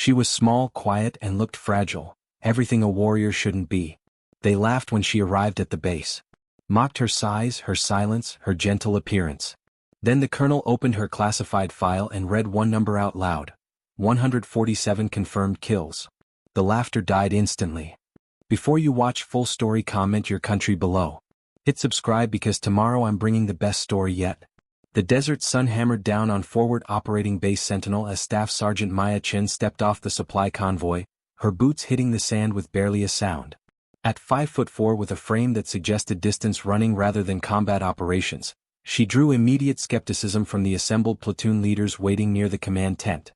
She was small, quiet, and looked fragile, everything a warrior shouldn't be. They laughed when she arrived at the base. Mocked her size, her silence, her gentle appearance. Then the colonel opened her classified file and read one number out loud. 147 confirmed kills. The laughter died instantly. Before you watch full story, comment your country below. Hit subscribe because tomorrow I'm bringing the best story yet. The desert sun hammered down on forward operating base Sentinel as Staff Sergeant Maya Chin stepped off the supply convoy, her boots hitting the sand with barely a sound. At 5'4" with a frame that suggested distance running rather than combat operations, she drew immediate skepticism from the assembled platoon leaders waiting near the command tent.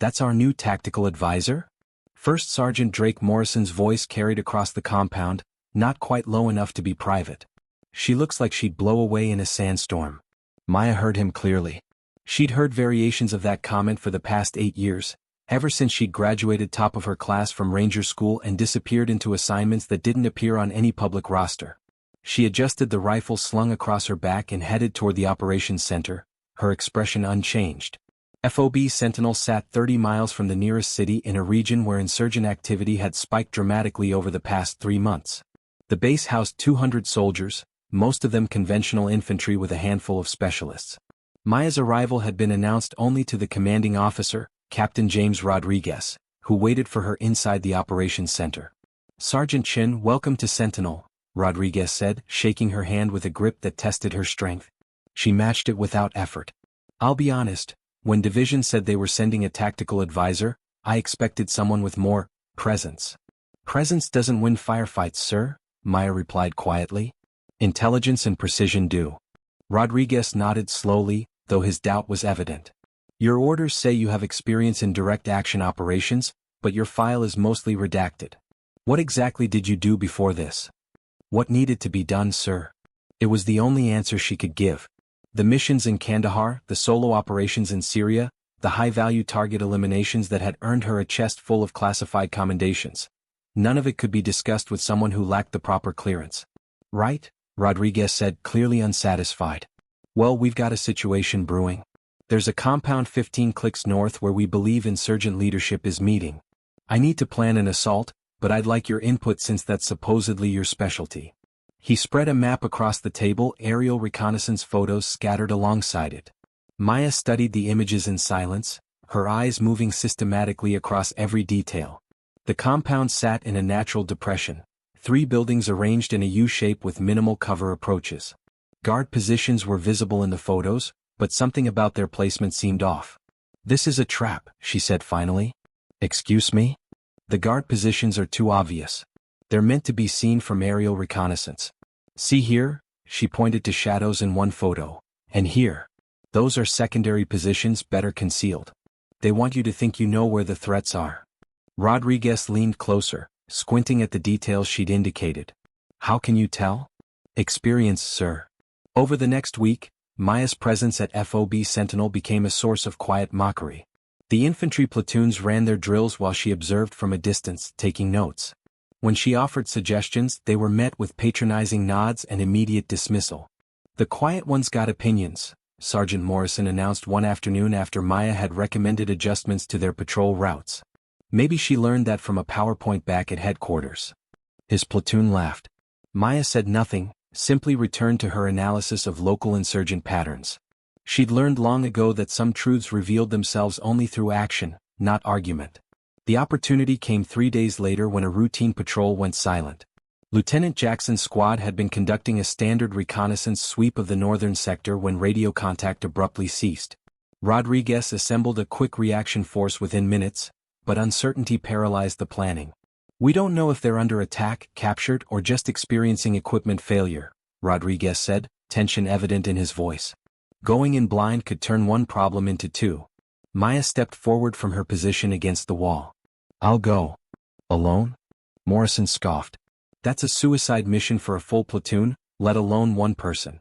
"That's our new tactical advisor?" First Sergeant Drake Morrison's voice carried across the compound, not quite low enough to be private. "She looks like she'd blow away in a sandstorm." Maya heard him clearly. She'd heard variations of that comment for the past 8 years, ever since she'd graduated top of her class from Ranger School and disappeared into assignments that didn't appear on any public roster. She adjusted the rifle slung across her back and headed toward the operations center, her expression unchanged. FOB Sentinel sat 30 miles from the nearest city in a region where insurgent activity had spiked dramatically over the past 3 months. The base housed 200 soldiers, most of them conventional infantry with a handful of specialists. Maya's arrival had been announced only to the commanding officer, Captain James Rodriguez, who waited for her inside the operations center. "Sergeant Chin, welcome to Sentinel," Rodriguez said, shaking her hand with a grip that tested her strength. She matched it without effort. "I'll be honest, when Division said they were sending a tactical advisor, I expected someone with more presence." "Presence doesn't win firefights, sir," Maya replied quietly. "Intelligence and precision do." Rodriguez nodded slowly, though his doubt was evident. "Your orders say you have experience in direct action operations, but your file is mostly redacted. What exactly did you do before this?" "What needed to be done, sir?" It was the only answer she could give. The missions in Kandahar, the solo operations in Syria, the high-value target eliminations that had earned her a chest full of classified commendations. None of it could be discussed with someone who lacked the proper clearance. "Right," Rodriguez said, clearly unsatisfied. "Well, we've got a situation brewing. There's a compound 15 clicks north where we believe insurgent leadership is meeting. I need to plan an assault, but I'd like your input since that's supposedly your specialty." He spread a map across the table, aerial reconnaissance photos scattered alongside it. Maya studied the images in silence, her eyes moving systematically across every detail. The compound sat in a natural depression, 3 buildings arranged in a U-shape with minimal cover approaches. Guard positions were visible in the photos, but something about their placement seemed off. "This is a trap," she said finally. "Excuse me?" "The guard positions are too obvious. They're meant to be seen from aerial reconnaissance. See here," she pointed to shadows in one photo, "and here. Those are secondary positions better concealed. They want you to think you know where the threats are." Rodriguez leaned closer, squinting at the details she'd indicated. "How can you tell?" "Experience, sir." Over the next week, Maya's presence at FOB Sentinel became a source of quiet mockery. The infantry platoons ran their drills while she observed from a distance, taking notes. When she offered suggestions, they were met with patronizing nods and immediate dismissal. "The quiet ones got opinions," Sergeant Morrison announced one afternoon after Maya had recommended adjustments to their patrol routes. Maybe she learned that from a PowerPoint back at headquarters. His platoon laughed. Maya said nothing, simply returned to her analysis of local insurgent patterns. She'd learned long ago that some truths revealed themselves only through action, not argument. The opportunity came 3 days later when a routine patrol went silent. Lieutenant Jackson's squad had been conducting a standard reconnaissance sweep of the northern sector when radio contact abruptly ceased. Rodriguez assembled a quick reaction force within minutes, but uncertainty paralyzed the planning. "We don't know if they're under attack, captured, or just experiencing equipment failure," Rodriguez said, tension evident in his voice. Going in blind could turn one problem into 2. Maya stepped forward from her position against the wall. "I'll go." "Alone?" Morrison scoffed. "That's a suicide mission for a full platoon, let alone one person."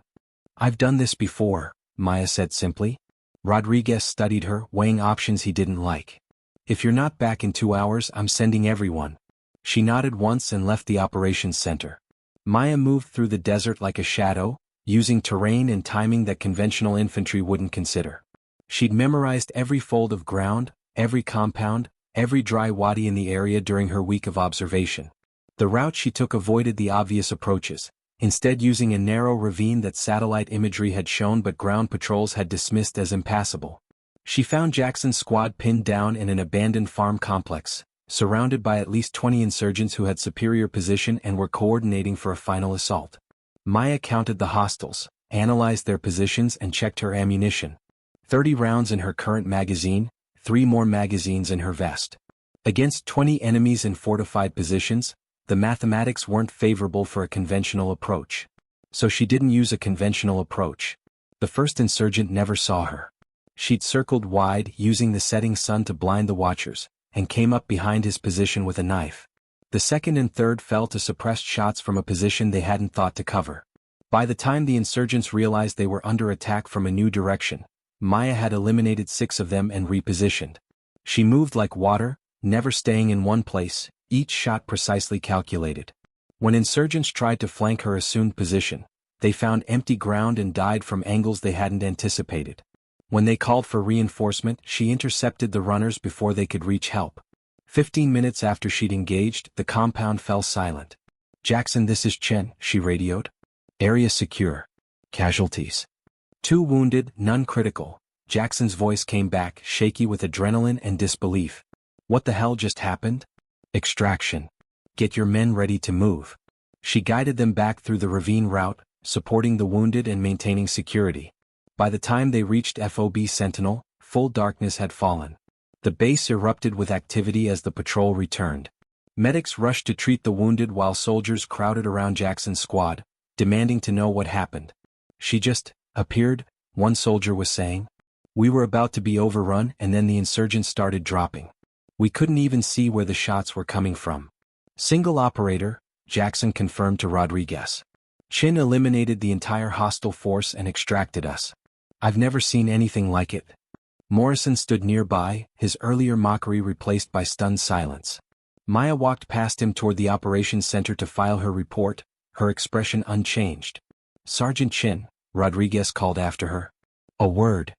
"I've done this before," Maya said simply. Rodriguez studied her, weighing options he didn't like. "If you're not back in 2 hours, I'm sending everyone." She nodded once and left the operations center. Maya moved through the desert like a shadow, using terrain and timing that conventional infantry wouldn't consider. She'd memorized every fold of ground, every compound, every dry wadi in the area during her week of observation. The route she took avoided the obvious approaches, instead using a narrow ravine that satellite imagery had shown but ground patrols had dismissed as impassable. She found Jackson's squad pinned down in an abandoned farm complex, surrounded by at least 20 insurgents who had superior position and were coordinating for a final assault. Maya counted the hostiles, analyzed their positions and checked her ammunition. 30 rounds in her current magazine, 3 more magazines in her vest. Against 20 enemies in fortified positions, the mathematics weren't favorable for a conventional approach. So she didn't use a conventional approach. The first insurgent never saw her. She'd circled wide, using the setting sun to blind the watchers, and came up behind his position with a knife. The second and third fell to suppressed shots from a position they hadn't thought to cover. By the time the insurgents realized they were under attack from a new direction, Maya had eliminated 6 of them and repositioned. She moved like water, never staying in one place, each shot precisely calculated. When insurgents tried to flank her assumed position, they found empty ground and died from angles they hadn't anticipated. When they called for reinforcement, she intercepted the runners before they could reach help. 15 minutes after she'd engaged, the compound fell silent. "Jackson, this is Chen," she radioed. "Area secure. Casualties. 2 wounded, none critical." Jackson's voice came back, shaky with adrenaline and disbelief. "What the hell just happened?" "Extraction. Get your men ready to move." She guided them back through the ravine route, supporting the wounded and maintaining security. By the time they reached FOB Sentinel, full darkness had fallen. The base erupted with activity as the patrol returned. Medics rushed to treat the wounded while soldiers crowded around Jackson's squad, demanding to know what happened. "She just appeared," one soldier was saying. "We were about to be overrun and then the insurgents started dropping. We couldn't even see where the shots were coming from." "Single operator," Jackson confirmed to Rodriguez. "Chin eliminated the entire hostile force and extracted us. I've never seen anything like it." Morrison stood nearby, his earlier mockery replaced by stunned silence. Maya walked past him toward the operations center to file her report, her expression unchanged. "Sergeant Chin," Rodriguez called after her. "A word."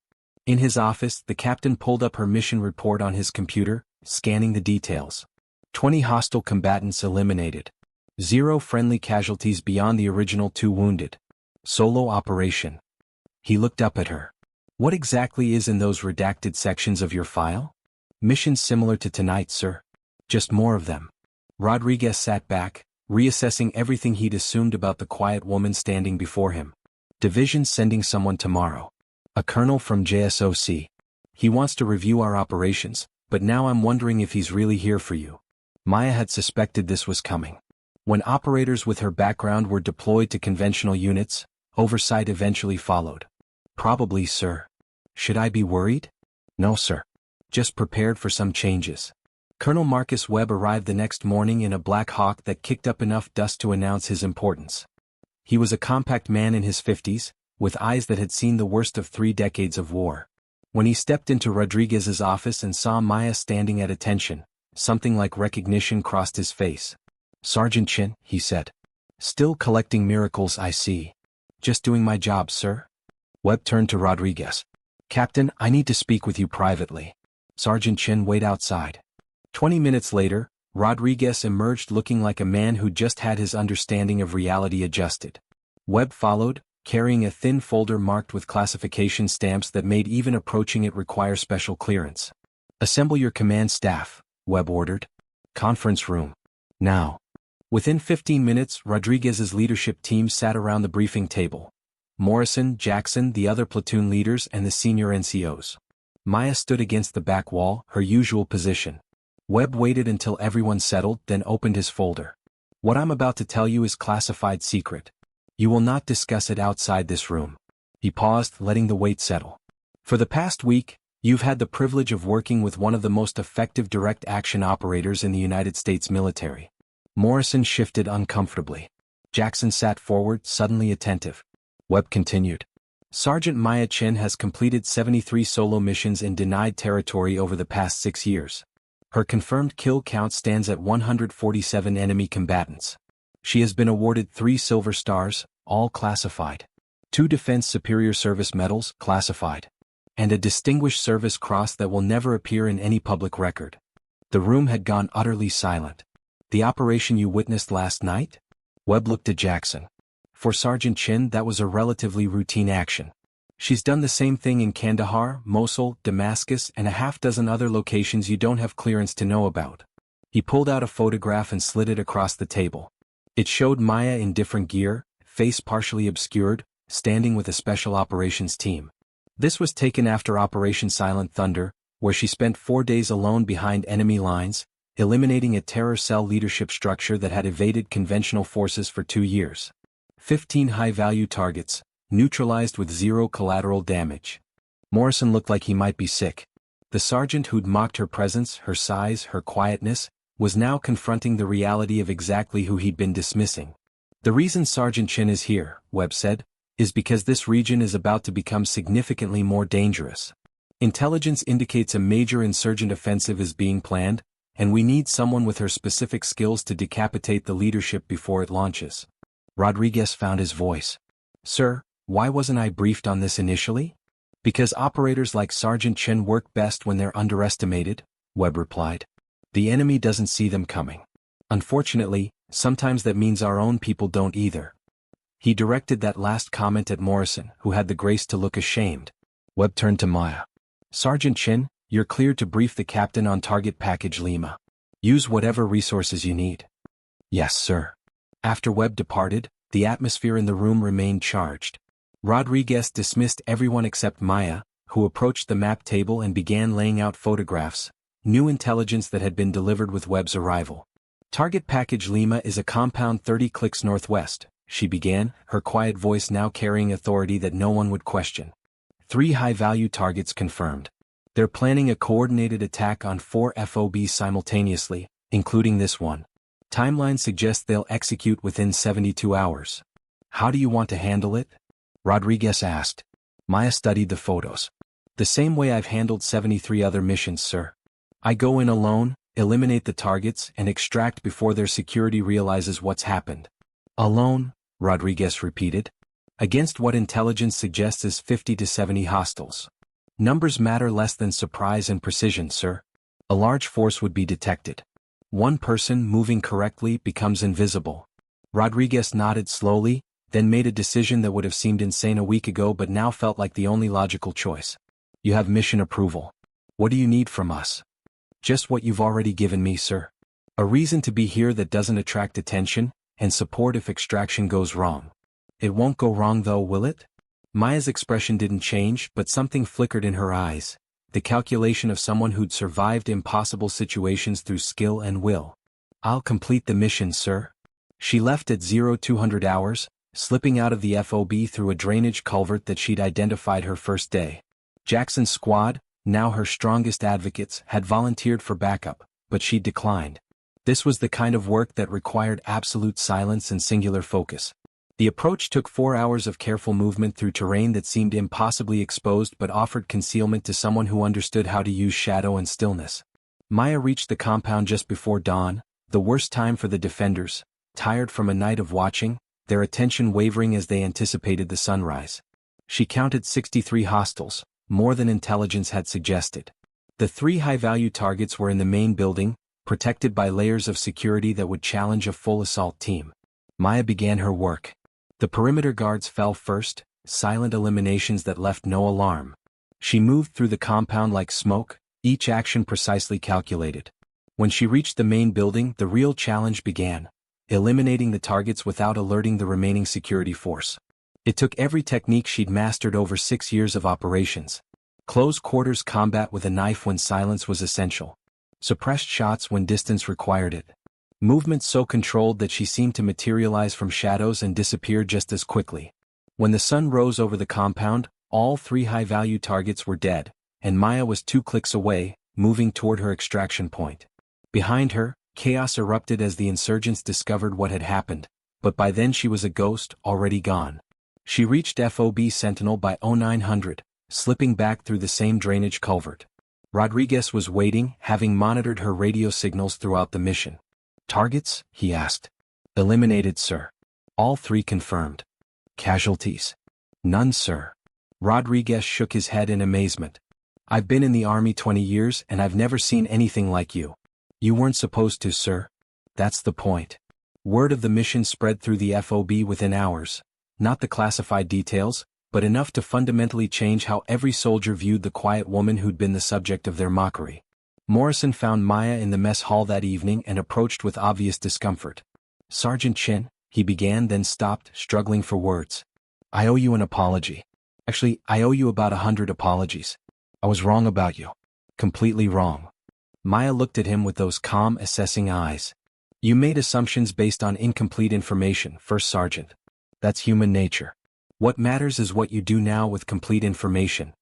In his office, the captain pulled up her mission report on his computer, scanning the details. 20 hostile combatants eliminated. 0 friendly casualties beyond the original 2 wounded. Solo operation. He looked up at her. "What exactly is in those redacted sections of your file?" "Missions similar to tonight, sir. Just more of them." Rodriguez sat back, reassessing everything he'd assumed about the quiet woman standing before him. "Division's sending someone tomorrow. A colonel from JSOC. He wants to review our operations, but now I'm wondering if he's really here for you." Maya had suspected this was coming. When operators with her background were deployed to conventional units, oversight eventually followed. "Probably, sir." "Should I be worried?" "No, sir. Just prepared for some changes." Colonel Marcus Webb arrived the next morning in a Black Hawk that kicked up enough dust to announce his importance. He was a compact man in his 50s, with eyes that had seen the worst of 3 decades of war. When he stepped into Rodriguez's office and saw Maya standing at attention, something like recognition crossed his face. "Sergeant Chin," he said. "Still collecting miracles, I see." "Just doing my job, sir." Webb turned to Rodriguez. "Captain, I need to speak with you privately." "Sergeant Chin, wait outside." 20 minutes later, Rodriguez emerged looking like a man who'd just had his understanding of reality adjusted. Webb followed, carrying a thin folder marked with classification stamps that made even approaching it require special clearance. "Assemble your command staff," Webb ordered. "Conference room. Now." Within 15 minutes, Rodriguez's leadership team sat around the briefing table. Morrison, Jackson, the other platoon leaders and the senior NCOs. Maya stood against the back wall, her usual position. Webb waited until everyone settled, then opened his folder. "What I'm about to tell you is classified secret. You will not discuss it outside this room." He paused, letting the weight settle. "For the past week, you've had the privilege of working with one of the most effective direct action operators in the United States military." Morrison shifted uncomfortably. Jackson sat forward, suddenly attentive. Webb continued. "Sergeant Maya Chen has completed 73 solo missions in denied territory over the past 6 years. Her confirmed kill count stands at 147 enemy combatants. She has been awarded 3 Silver Stars, all classified. 2 Defense Superior Service Medals, classified. And a Distinguished Service Cross that will never appear in any public record. The room had gone utterly silent. The operation you witnessed last night? Webb looked at Jackson. For Sergeant Chin, that was a relatively routine action. She's done the same thing in Kandahar, Mosul, Damascus, and a half-dozen other locations you don't have clearance to know about. He pulled out a photograph and slid it across the table. It showed Maya in different gear, face partially obscured, standing with a special operations team. This was taken after Operation Silent Thunder, where she spent 4 days alone behind enemy lines, eliminating a terror cell leadership structure that had evaded conventional forces for 2 years. 15 high-value targets, neutralized with 0 collateral damage. Morrison looked like he might be sick. The sergeant who'd mocked her presence, her size, her quietness, was now confronting the reality of exactly who he'd been dismissing. The reason Sergeant Chin is here, Webb said, is because this region is about to become significantly more dangerous. Intelligence indicates a major insurgent offensive is being planned, and we need someone with her specific skills to decapitate the leadership before it launches. Rodriguez found his voice. Sir, why wasn't I briefed on this initially? Because operators like Sergeant Chen work best when they're underestimated, Webb replied. The enemy doesn't see them coming. Unfortunately, sometimes that means our own people don't either. He directed that last comment at Morrison, who had the grace to look ashamed. Webb turned to Maya. Sergeant Chin, you're cleared to brief the captain on target package Lima. Use whatever resources you need. Yes, sir. After Webb departed, the atmosphere in the room remained charged. Rodriguez dismissed everyone except Maya, who approached the map table and began laying out photographs, new intelligence that had been delivered with Webb's arrival. Target package Lima is a compound 30 clicks northwest, she began, her quiet voice now carrying authority that no one would question. 3 high-value targets confirmed. They're planning a coordinated attack on 4 FOBs simultaneously, including this one. Timeline suggests they'll execute within 72 hours. How do you want to handle it? Rodriguez asked. Maya studied the photos. The same way I've handled 73 other missions, sir. I go in alone, eliminate the targets, and extract before their security realizes what's happened. Alone, Rodriguez repeated. Against what intelligence suggests is 50 to 70 hostiles. Numbers matter less than surprise and precision, sir. A large force would be detected. One person moving correctly becomes invisible. Rodriguez nodded slowly, then made a decision that would have seemed insane a week ago but now felt like the only logical choice. You have mission approval. What do you need from us? Just what you've already given me, sir. A reason to be here that doesn't attract attention, and support if extraction goes wrong. It won't go wrong though, will it? Maya's expression didn't change, but something flickered in her eyes. The calculation of someone who'd survived impossible situations through skill and will. I'll complete the mission, sir. She left at 0200 hours, slipping out of the FOB through a drainage culvert that she'd identified her first day. Jackson's squad, now her strongest advocates, had volunteered for backup, but she'd declined. This was the kind of work that required absolute silence and singular focus. The approach took 4 hours of careful movement through terrain that seemed impossibly exposed but offered concealment to someone who understood how to use shadow and stillness. Maya reached the compound just before dawn, the worst time for the defenders, tired from a night of watching, their attention wavering as they anticipated the sunrise. She counted 63 hostiles, more than intelligence had suggested. The 3 high-value targets were in the main building, protected by layers of security that would challenge a full assault team. Maya began her work. The perimeter guards fell first, silent eliminations that left no alarm. She moved through the compound like smoke, each action precisely calculated. When she reached the main building, the real challenge began. Eliminating the targets without alerting the remaining security force. It took every technique she'd mastered over 6 years of operations. Close quarters combat with a knife when silence was essential. Suppressed shots when distance required it. Movement so controlled that she seemed to materialize from shadows and disappear just as quickly. When the sun rose over the compound, all 3 high-value targets were dead, and Maya was 2 clicks away, moving toward her extraction point. Behind her, chaos erupted as the insurgents discovered what had happened, but by then she was a ghost, already gone. She reached FOB Sentinel by 0900, slipping back through the same drainage culvert. Rodriguez was waiting, having monitored her radio signals throughout the mission. Targets? He asked. Eliminated, sir. All 3 confirmed. Casualties? None, sir. Rodriguez shook his head in amazement. I've been in the army 20 years and I've never seen anything like you. You weren't supposed to, sir. That's the point. Word of the mission spread through the FOB within hours. Not the classified details, but enough to fundamentally change how every soldier viewed the quiet woman who'd been the subject of their mockery. Morrison found Maya in the mess hall that evening and approached with obvious discomfort. "Sergeant Chin," he began, then stopped, struggling for words. "I owe you an apology. Actually, I owe you about 100 apologies. I was wrong about you. Completely wrong." Maya looked at him with those calm, assessing eyes. "You made assumptions based on incomplete information, First Sergeant. That's human nature. What matters is what you do now with complete information."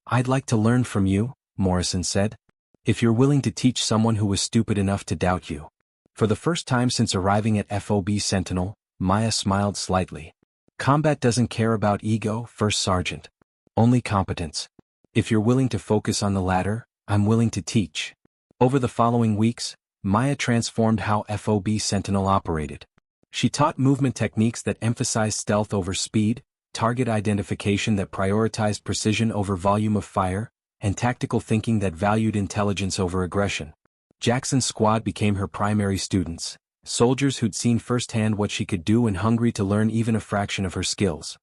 "I'd like to learn from you," Morrison said. "If you're willing to teach someone who was stupid enough to doubt you." For the first time since arriving at FOB Sentinel, Maya smiled slightly. "Combat doesn't care about ego, First Sergeant. Only competence. If you're willing to focus on the latter, I'm willing to teach." Over the following weeks, Maya transformed how FOB Sentinel operated. She taught movement techniques that emphasized stealth over speed, target identification that prioritized precision over volume of fire, and tactical thinking that valued intelligence over aggression. Jackson's squad became her primary students, soldiers who'd seen firsthand what she could do and hungry to learn even a fraction of her skills.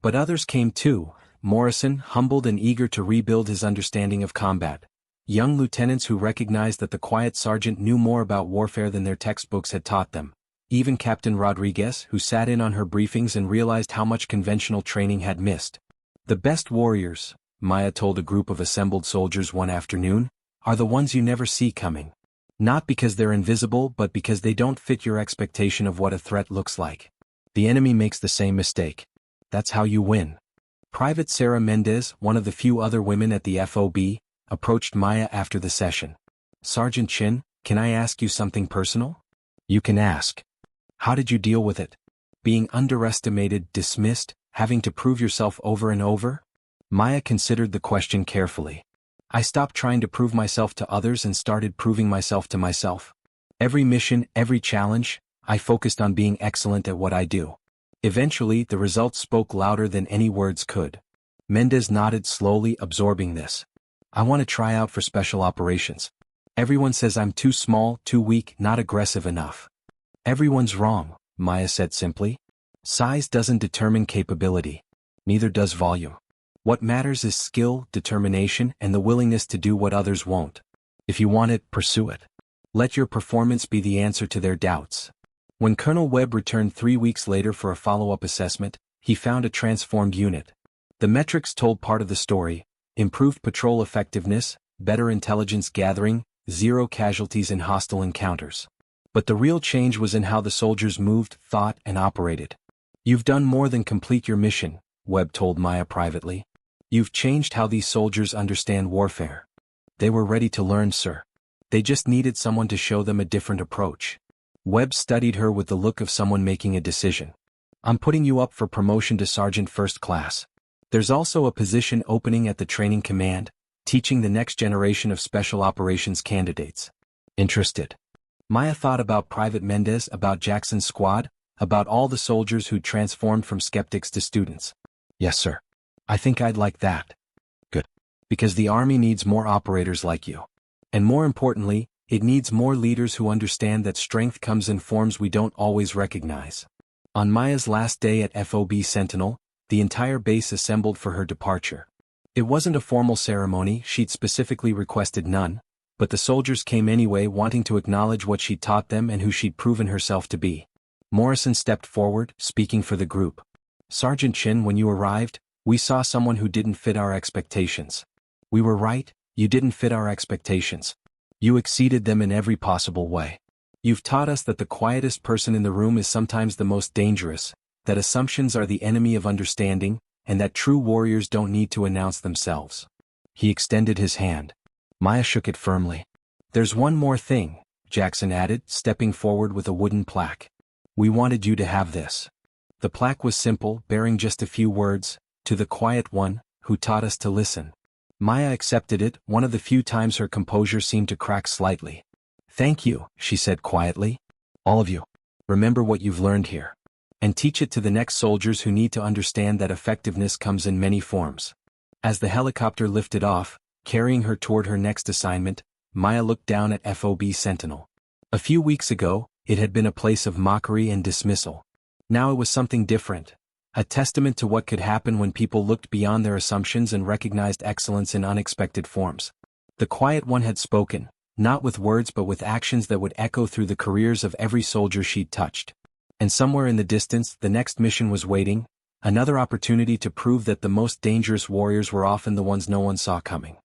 But others came too, Morrison, humbled and eager to rebuild his understanding of combat. Young lieutenants who recognized that the quiet sergeant knew more about warfare than their textbooks had taught them. Even Captain Rodriguez, who sat in on her briefings and realized how much conventional training had missed. "The best warriors," Maya told a group of assembled soldiers one afternoon, "are the ones you never see coming. Not because they're invisible, but because they don't fit your expectation of what a threat looks like. The enemy makes the same mistake. That's how you win." Private Sarah Mendez, one of the few other women at the FOB, approached Maya after the session. "Sergeant Chin, can I ask you something personal?" "You can ask. How did you deal with it? Being underestimated, dismissed, having to prove yourself over and over?" Maya considered the question carefully. "I stopped trying to prove myself to others and started proving myself to myself. Every mission, every challenge, I focused on being excellent at what I do. Eventually, the results spoke louder than any words could." Mendez nodded slowly, absorbing this. "I want to try out for special operations. Everyone says I'm too small, too weak, not aggressive enough." "Everyone's wrong," Maya said simply. "Size doesn't determine capability. Neither does volume. What matters is skill, determination, and the willingness to do what others won't. If you want it, pursue it. Let your performance be the answer to their doubts." When Colonel Webb returned 3 weeks later for a follow-up assessment, he found a transformed unit. The metrics told part of the story: improved patrol effectiveness, better intelligence gathering, 0 casualties in hostile encounters. But the real change was in how the soldiers moved, thought, and operated. "You've done more than complete your mission," Webb told Maya privately. "You've changed how these soldiers understand warfare. They were ready to learn, sir. They just needed someone to show them a different approach." Webb studied her with the look of someone making a decision. "I'm putting you up for promotion to Sergeant First Class. There's also a position opening at the training command, teaching the next generation of special operations candidates. Interested?" Maya thought about Private Mendez, about Jackson's squad, about all the soldiers who'd transformed from skeptics to students. "Yes, sir. I think I'd like that." "Good. Because the Army needs more operators like you. And more importantly, it needs more leaders who understand that strength comes in forms we don't always recognize." On Maya's last day at FOB Sentinel, the entire base assembled for her departure. It wasn't a formal ceremony, she'd specifically requested none, but the soldiers came anyway, wanting to acknowledge what she'd taught them and who she'd proven herself to be. Morrison stepped forward, speaking for the group. "Sergeant Chin, when you arrived, we saw someone who didn't fit our expectations. We were right, you didn't fit our expectations. You exceeded them in every possible way. You've taught us that the quietest person in the room is sometimes the most dangerous, that assumptions are the enemy of understanding, and that true warriors don't need to announce themselves." He extended his hand. Maya shook it firmly. "There's one more thing," Jackson added, stepping forward with a wooden plaque. "We wanted you to have this." The plaque was simple, bearing just a few words: "To the quiet one, who taught us to listen." Maya accepted it, one of the few times her composure seemed to crack slightly. "Thank you," she said quietly. "All of you. Remember what you've learned here. And teach it to the next soldiers who need to understand that effectiveness comes in many forms." As the helicopter lifted off, carrying her toward her next assignment, Maya looked down at FOB Sentinel. A few weeks ago, it had been a place of mockery and dismissal. Now it was something different, a testament to what could happen when people looked beyond their assumptions and recognized excellence in unexpected forms. The Quiet One had spoken, not with words but with actions that would echo through the careers of every soldier she'd touched. And somewhere in the distance, the next mission was waiting, another opportunity to prove that the most dangerous warriors were often the ones no one saw coming.